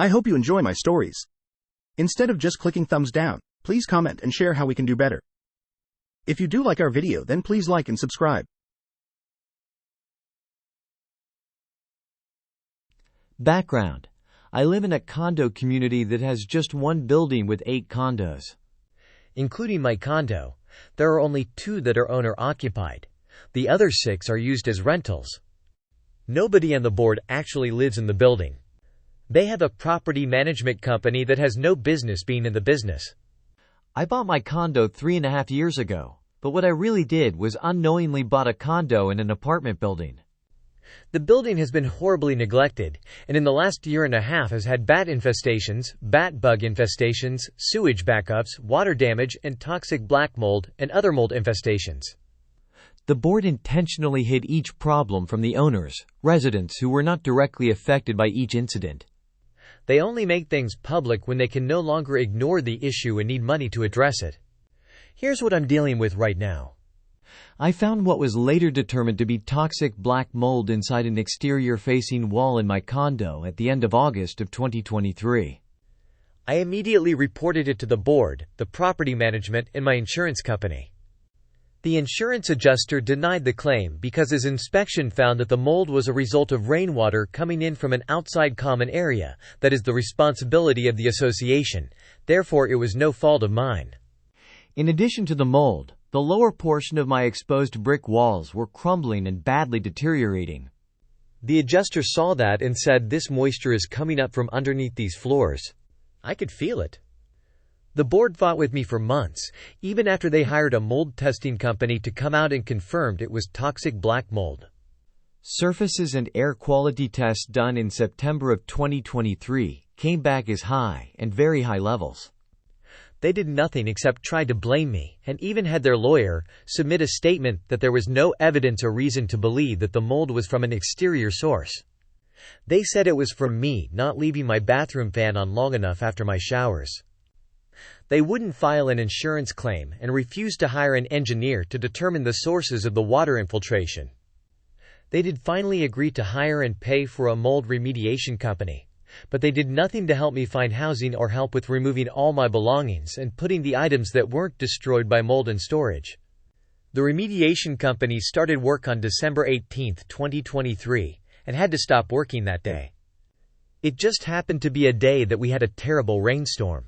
I hope you enjoy my stories. Instead of just clicking thumbs down, please comment and share how we can do better. If you do like our video, then please like and subscribe. Background: I live in a condo community that has just one building with 8 condos. Including my condo, there are only 2 that are owner-occupied. The other 6 are used as rentals. Nobody on the board actually lives in the building. They have a property management company that has no business being in the business. I bought my condo 3.5 years ago, but what I really did was unknowingly bought a condo in an apartment building. The building has been horribly neglected, and in the last year and a half has had bat infestations, bat bug infestations, sewage backups, water damage, and toxic black mold and other mold infestations. The board intentionally hid each problem from the owners, residents who were not directly affected by each incident. They only make things public when they can no longer ignore the issue and need money to address it. Here's what I'm dealing with right now. I found what was later determined to be toxic black mold inside an exterior-facing wall in my condo at the end of August of 2023. I immediately reported it to the board, the property management, and my insurance company. The insurance adjuster denied the claim because his inspection found that the mold was a result of rainwater coming in from an outside common area that is the responsibility of the association. Therefore, it was no fault of mine. In addition to the mold, the lower portion of my exposed brick walls were crumbling and badly deteriorating. The adjuster saw that and said, "This moisture is coming up from underneath these floors." I could feel it. The board fought with me for months, even after they hired a mold testing company to come out and confirmed it was toxic black mold. Surfaces and air quality tests done in September of 2023 came back as high and very high levels. They did nothing except try to blame me, and even had their lawyer submit a statement that there was no evidence or reason to believe that the mold was from an exterior source. They said it was from me not leaving my bathroom fan on long enough after my showers. They wouldn't file an insurance claim and refused to hire an engineer to determine the sources of the water infiltration. They did finally agree to hire and pay for a mold remediation company, but they did nothing to help me find housing or help with removing all my belongings and putting the items that weren't destroyed by mold in storage. The remediation company started work on December 18, 2023, and had to stop working that day. It just happened to be a day that we had a terrible rainstorm.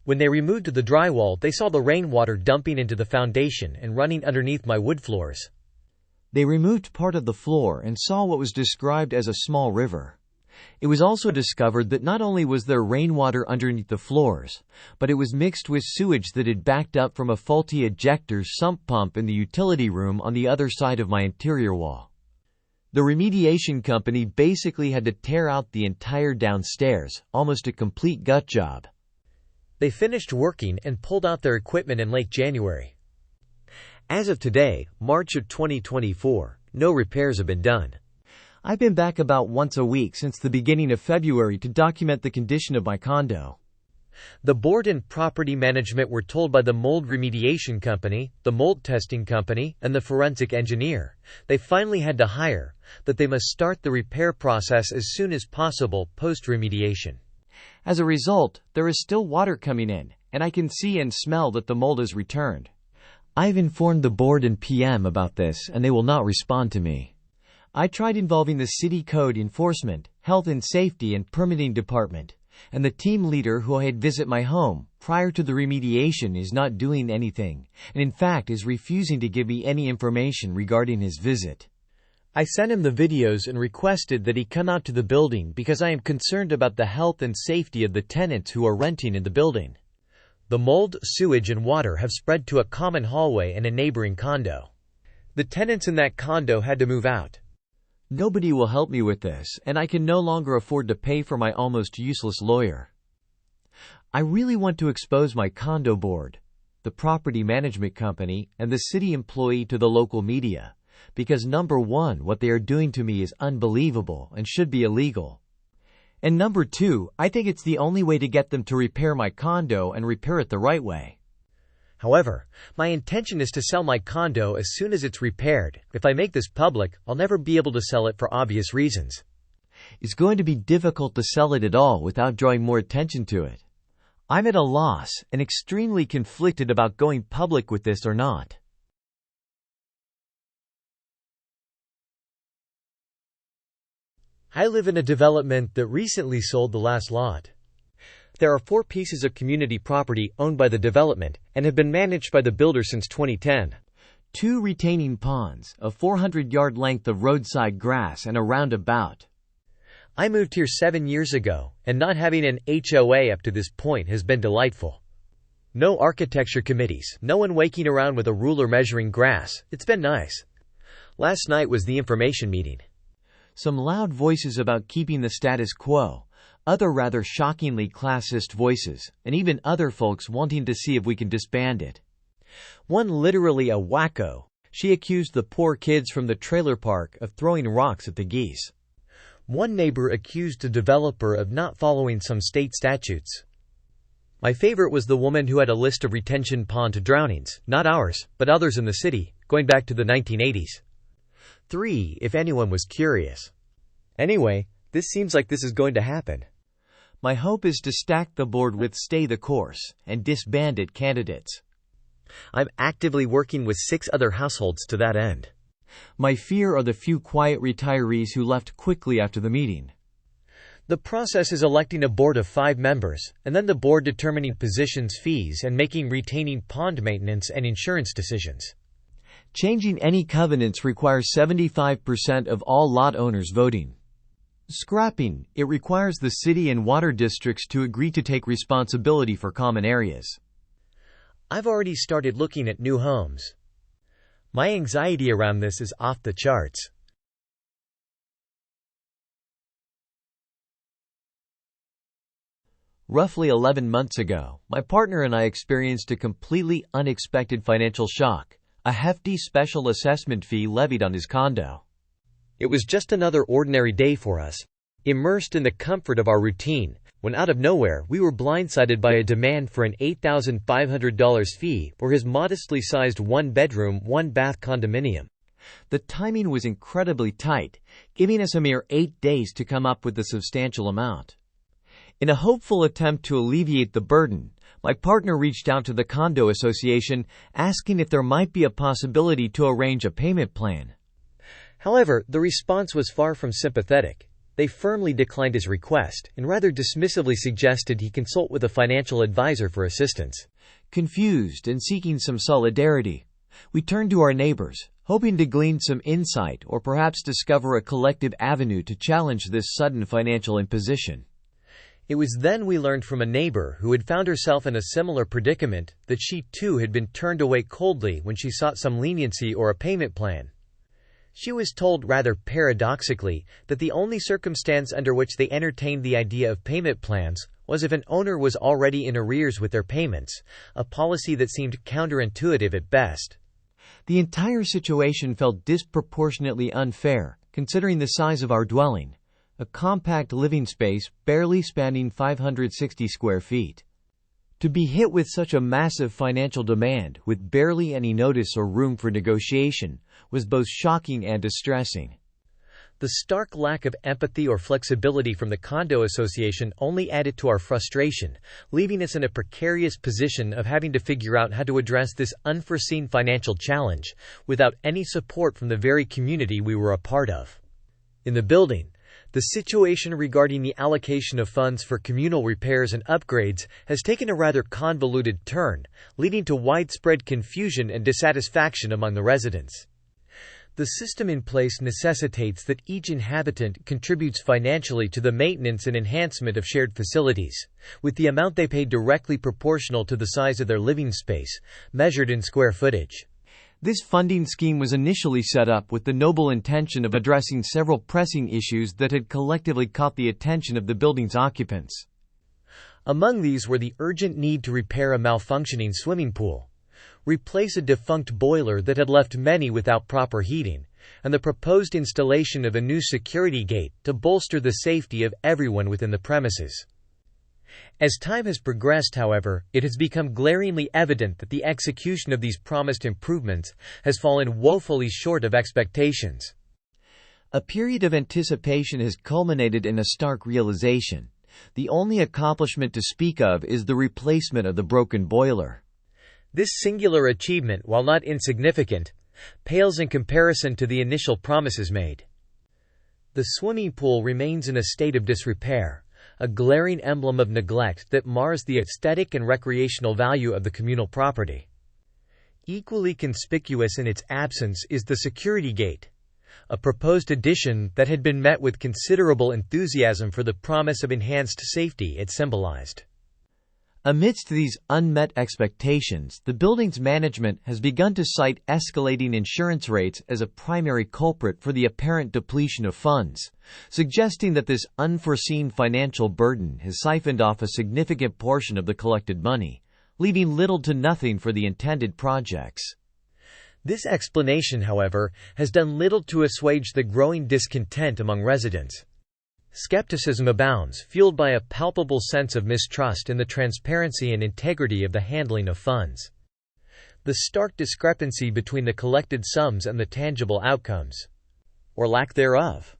When they removed the drywall, they saw the rainwater dumping into the foundation and running underneath my wood floors. They removed part of the floor and saw what was described as a small river. It was also discovered that not only was there rainwater underneath the floors, but it was mixed with sewage that had backed up from a faulty ejector sump pump in the utility room on the other side of my interior wall. The remediation company basically had to tear out the entire downstairs, almost a complete gut job. They finished working and pulled out their equipment in late January. As of today, March of 2024, no repairs have been done. I've been back about once a week since the beginning of February to document the condition of my condo. The board and property management were told by the mold remediation company, the mold testing company, and the forensic engineer they finally had to hire that they must start the repair process as soon as possible post-remediation. As a result, there is still water coming in, and I can see and smell that the mold is returned. I've informed the board and PM about this, and they will not respond to me. I tried involving the city code enforcement, health and safety and permitting department, and the team leader who had visit my home prior to the remediation is not doing anything, and in fact is refusing to give me any information regarding his visit. I sent him the videos and requested that he come out to the building because I am concerned about the health and safety of the tenants who are renting in the building. The mold, sewage, and water have spread to a common hallway and a neighboring condo. The tenants in that condo had to move out. Nobody will help me with this, and I can no longer afford to pay for my almost useless lawyer. I really want to expose my condo board, the property management company, and the city employee to the local media. Because number one, what they are doing to me is unbelievable and should be illegal. And number two, I think it's the only way to get them to repair my condo and repair it the right way. However, my intention is to sell my condo as soon as it's repaired. If I make this public, I'll never be able to sell it for obvious reasons. It's going to be difficult to sell it at all without drawing more attention to it. I'm at a loss and extremely conflicted about going public with this or not. I live in a development that recently sold the last lot. There are 4 pieces of community property owned by the development and have been managed by the builder since 2010. 2 retaining ponds, a 400-yard length of roadside grass, and a roundabout. I moved here 7 years ago, and not having an HOA up to this point has been delightful. No architecture committees, no one waking around with a ruler measuring grass. It's been nice. Last night was the information meeting. Some loud voices about keeping the status quo, other rather shockingly classist voices, and even other folks wanting to see if we can disband it. One literally a wacko. She accused the poor kids from the trailer park of throwing rocks at the geese. One neighbor accused a developer of not following some state statutes. My favorite was the woman who had a list of retention pond drownings, not ours, but others in the city, going back to the 1980s. 3, if anyone was curious. Anyway, this seems like this is going to happen. My hope is to stack the board with stay the course and disband it candidates. I'm actively working with 6 other households to that end. My fear are the few quiet retirees who left quickly after the meeting. The process is electing a board of 5 members, and then the board determining positions, fees, and making retaining pond maintenance and insurance decisions. Changing any covenants requires 75% of all lot owners voting. Scrapping it requires the city and water districts to agree to take responsibility for common areas. I've already started looking at new homes. My anxiety around this is off the charts. Roughly 11 months ago, my partner and I experienced a completely unexpected financial shock, a hefty special assessment fee levied on his condo. It was just another ordinary day for us, immersed in the comfort of our routine, when out of nowhere we were blindsided by a demand for an $8,500 fee for his modestly sized 1-bedroom, 1-bath condominium. The timing was incredibly tight, giving us a mere 8 days to come up with the substantial amount. In a hopeful attempt to alleviate the burden, my partner reached out to the condo association asking if there might be a possibility to arrange a payment plan. However, the response was far from sympathetic. They firmly declined his request and rather dismissively suggested he consult with a financial advisor for assistance. Confused and seeking some solidarity, we turned to our neighbors, hoping to glean some insight or perhaps discover a collective avenue to challenge this sudden financial imposition. It was then we learned from a neighbor who had found herself in a similar predicament that she too had been turned away coldly when she sought some leniency or a payment plan. She was told rather paradoxically that the only circumstance under which they entertained the idea of payment plans was if an owner was already in arrears with their payments, a policy that seemed counterintuitive at best. The entire situation felt disproportionately unfair, considering the size of our dwelling, a compact living space barely spanning 560 square feet. To be hit with such a massive financial demand with barely any notice or room for negotiation was both shocking and distressing. The stark lack of empathy or flexibility from the condo association only added to our frustration, leaving us in a precarious position of having to figure out how to address this unforeseen financial challenge without any support from the very community we were a part of. In the building, the situation regarding the allocation of funds for communal repairs and upgrades has taken a rather convoluted turn, leading to widespread confusion and dissatisfaction among the residents. The system in place necessitates that each inhabitant contributes financially to the maintenance and enhancement of shared facilities, with the amount they pay directly proportional to the size of their living space, measured in square footage. This funding scheme was initially set up with the noble intention of addressing several pressing issues that had collectively caught the attention of the building's occupants. Among these were the urgent need to repair a malfunctioning swimming pool, replace a defunct boiler that had left many without proper heating, and the proposed installation of a new security gate to bolster the safety of everyone within the premises. As time has progressed, however, it has become glaringly evident that the execution of these promised improvements has fallen woefully short of expectations. A period of anticipation has culminated in a stark realization. The only accomplishment to speak of is the replacement of the broken boiler. This singular achievement, while not insignificant, pales in comparison to the initial promises made. The swimming pool remains in a state of disrepair, a glaring emblem of neglect that mars the aesthetic and recreational value of the communal property. Equally conspicuous in its absence is the security gate, a proposed addition that had been met with considerable enthusiasm for the promise of enhanced safety it symbolized. Amidst these unmet expectations, the building's management has begun to cite escalating insurance rates as a primary culprit for the apparent depletion of funds, suggesting that this unforeseen financial burden has siphoned off a significant portion of the collected money, leaving little to nothing for the intended projects. This explanation, however, has done little to assuage the growing discontent among residents. Skepticism abounds, fueled by a palpable sense of mistrust in the transparency and integrity of the handling of funds. The stark discrepancy between the collected sums and the tangible outcomes, or lack thereof,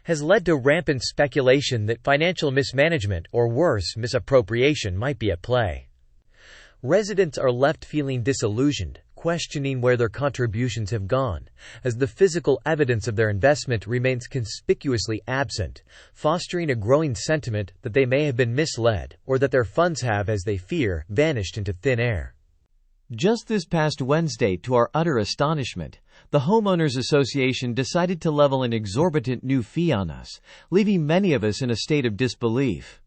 has led to rampant speculation that financial mismanagement, or worse, misappropriation, might be at play. Residents are left feeling disillusioned, questioning where their contributions have gone, as the physical evidence of their investment remains conspicuously absent, fostering a growing sentiment that they may have been misled, or that their funds have, as they fear, vanished into thin air. Just this past Wednesday, to our utter astonishment, the Homeowners Association decided to level an exorbitant new fee on us, leaving many of us in a state of disbelief.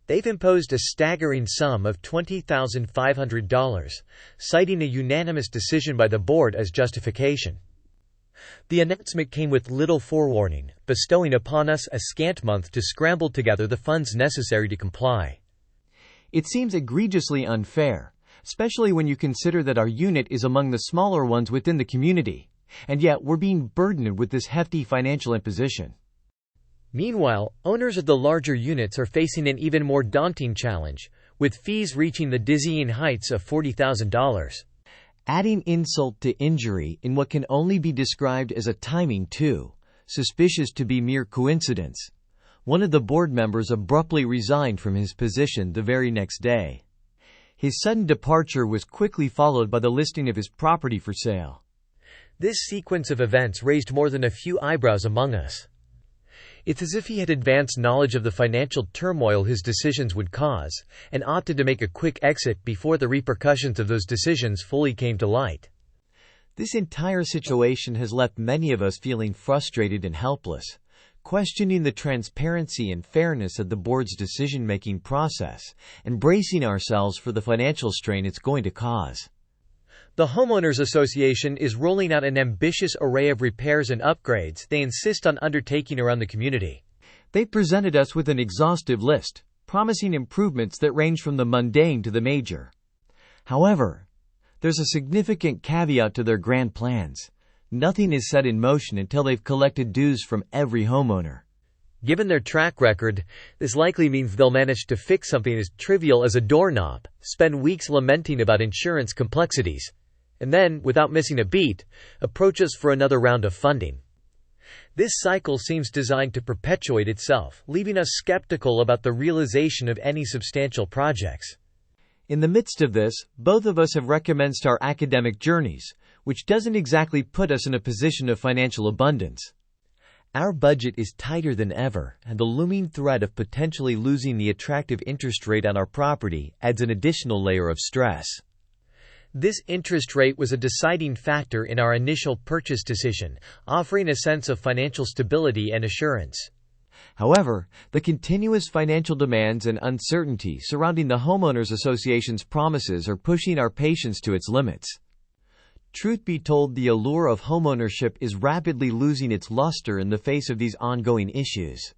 They've imposed a staggering sum of $20,500, citing a unanimous decision by the board as justification. The announcement came with little forewarning, bestowing upon us a scant month to scramble to gather the funds necessary to comply. It seems egregiously unfair, especially when you consider that our unit is among the smaller ones within the community, and yet we're being burdened with this hefty financial imposition. Meanwhile, owners of the larger units are facing an even more daunting challenge, with fees reaching the dizzying heights of $40,000. Adding insult to injury in what can only be described as a timing too suspicious to be mere coincidence, one of the board members abruptly resigned from his position the very next day. His sudden departure was quickly followed by the listing of his property for sale. This sequence of events raised more than a few eyebrows among us. It's as if he had advanced knowledge of the financial turmoil his decisions would cause, and opted to make a quick exit before the repercussions of those decisions fully came to light. This entire situation has left many of us feeling frustrated and helpless, questioning the transparency and fairness of the board's decision-making process, and bracing ourselves for the financial strain it's going to cause. The Homeowners Association is rolling out an ambitious array of repairs and upgrades they insist on undertaking around the community. They presented us with an exhaustive list, promising improvements that range from the mundane to the major. However, there's a significant caveat to their grand plans. Nothing is set in motion until they've collected dues from every homeowner. Given their track record, this likely means they'll manage to fix something as trivial as a doorknob, spend weeks lamenting about insurance complexities, and then, without missing a beat, approach us for another round of funding. This cycle seems designed to perpetuate itself, leaving us skeptical about the realization of any substantial projects. In the midst of this, both of us have recommenced our academic journeys, which doesn't exactly put us in a position of financial abundance. Our budget is tighter than ever, and the looming threat of potentially losing the attractive interest rate on our property adds an additional layer of stress. This interest rate was a deciding factor in our initial purchase decision, offering a sense of financial stability and assurance. However, the continuous financial demands and uncertainty surrounding the Homeowners Association's promises are pushing our patience to its limits. Truth be told, the allure of homeownership is rapidly losing its luster in the face of these ongoing issues.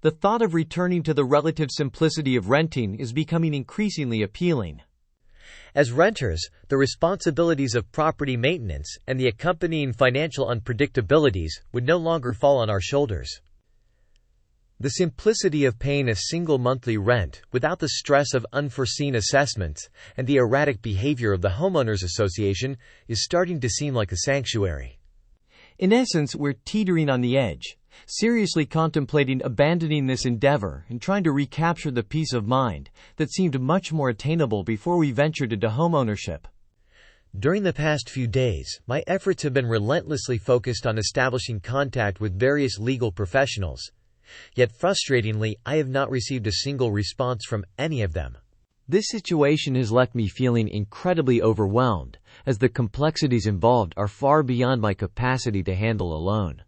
The thought of returning to the relative simplicity of renting is becoming increasingly appealing. As renters, the responsibilities of property maintenance and the accompanying financial unpredictabilities would no longer fall on our shoulders. The simplicity of paying a single monthly rent without the stress of unforeseen assessments and the erratic behavior of the Homeowners Association is starting to seem like a sanctuary. In essence, we're teetering on the edge, seriously contemplating abandoning this endeavor and trying to recapture the peace of mind that seemed much more attainable before we ventured into homeownership. During the past few days, my efforts have been relentlessly focused on establishing contact with various legal professionals. Yet frustratingly, I have not received a single response from any of them. This situation has left me feeling incredibly overwhelmed, as the complexities involved are far beyond my capacity to handle alone.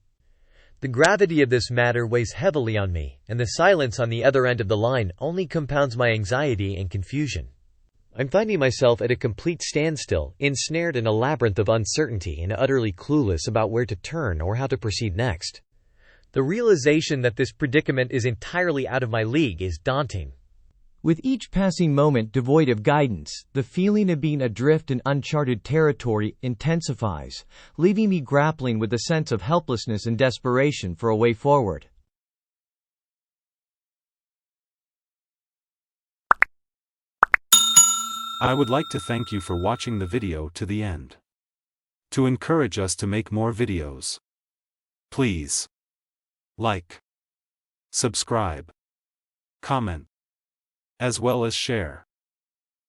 The gravity of this matter weighs heavily on me, and the silence on the other end of the line only compounds my anxiety and confusion. I'm finding myself at a complete standstill, ensnared in a labyrinth of uncertainty and utterly clueless about where to turn or how to proceed next. The realization that this predicament is entirely out of my league is daunting. With each passing moment devoid of guidance, the feeling of being adrift in uncharted territory intensifies, leaving me grappling with a sense of helplessness and desperation for a way forward. I would like to thank you for watching the video to the end. To encourage us to make more videos, please like, subscribe, comment, as well as share.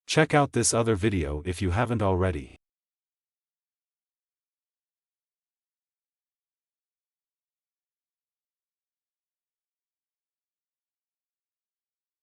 Check out this other video if you haven't already.